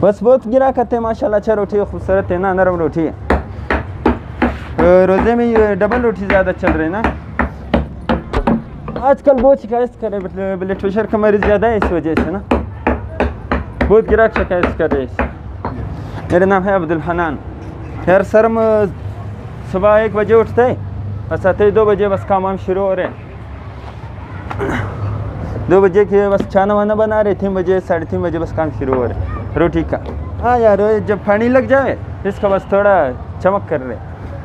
बस बहुत गिरा करते हैं माशाल्लाह। अच्छा रोटी है, खूबसूरत है ना, नरम रोटी है। रोज़े में ये डबल रोटी ज़्यादा चल रही है ना आजकल। बहुत शिकायत कर रहे, ब्लड प्रेशर का मरीज़ ज़्यादा है, इस वजह से ना बहुत गिराक शिकायत कर रहे हैं। मेरा नाम है अब्दुल हनान। यार सर हम सुबह 1 बजे उठते हैं, बस आते 2 बजे बस काम वाम शुरू हो रहे हैं। 2 बजे के बस खाना वाना बना रहे, 3 बजे 3:30 बजे बस काम शुरू हो रहे रोटी का। हाँ यार जब पानी लग जाए इसका बस थोड़ा चमक कर रहे।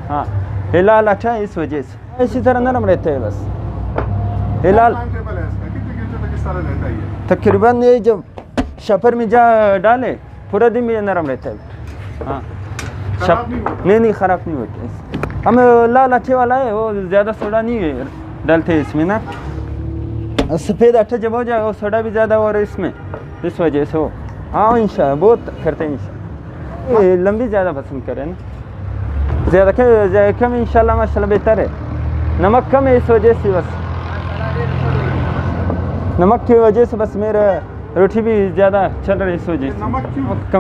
हाँ हिलाल अच्छा है, इस वजह से इसी तरह नरम रहते हैं बस। हिलाल तकरीबन ये जब शफर में जा डाले पूरा दिन में नरम रहता है। हाँ नहीं ख़राब नहीं होते। हम लाल आटे वाला है, वो ज़्यादा सोडा नहीं डालते इसमें ना। सफ़ेद आटा जब हो जाएगा वो सोडा भी ज़्यादा हो रहा है इसमें, इस वजह से हो। हाँ इंशाल्लाह बहुत करते हैं इंशाल्लाह। ये लंबी ज़्यादा पसंद करें ना, ज़्यादा कम इंशाल्लाह माशाल्लाह बेहतर है। नमक कम है इस वजह से, बस नमक की वजह से बस मेरा रोटी भी ज़्यादा चल रही है इस वजह से।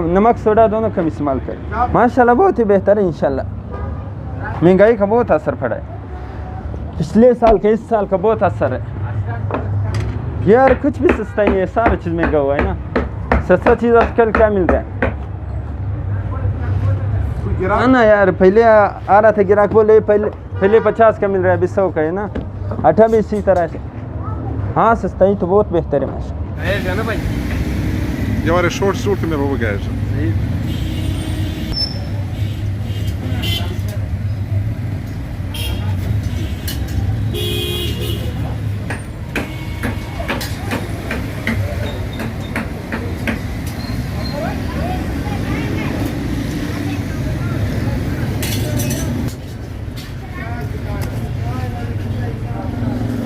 नमक सोडा दोनों कम इस्तेमाल करें माशाल्लाह, बहुत ही बेहतर है इंशाल्लाह। महंगाई का बहुत असर पड़ा है, पिछले साल के इस साल का बहुत असर है यार। कुछ भी सस्ता नहीं है, सारा चीज़ महंगा हुआ है ना। सस्ता चीज़ आजकल क्या मिल रहा है ना यार। पहले आ रहा था गिराक बोले पहले 50 का मिल रहा है, अभी 100 का है ना। आटा भी इसी तरह से। हाँ सस्ता ही तो बहुत बेहतर है माशा। Ja, det är short stort med på bagage.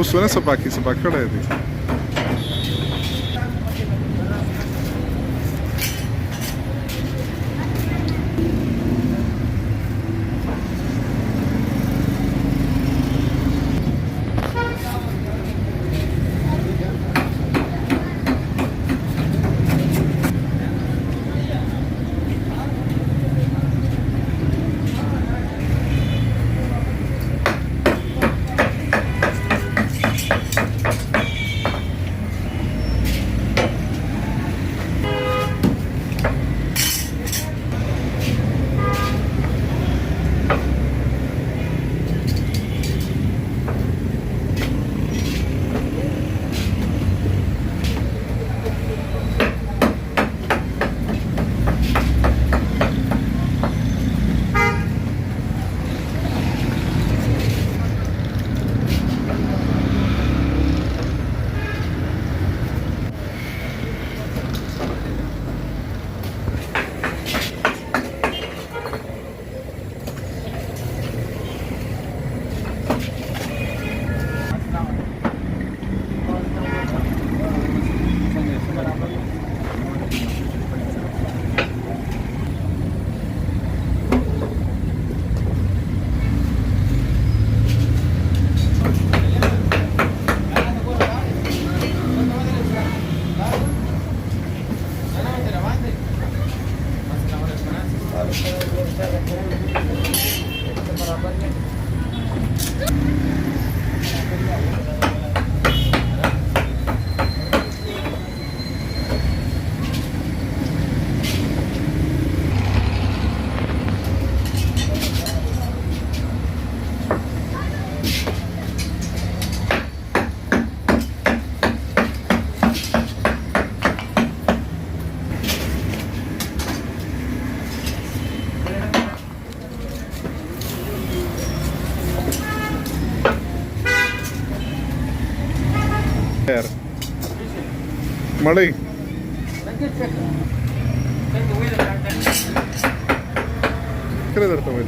उसने सपाकी खड़ा है थी। मड़ई करे धरता मैं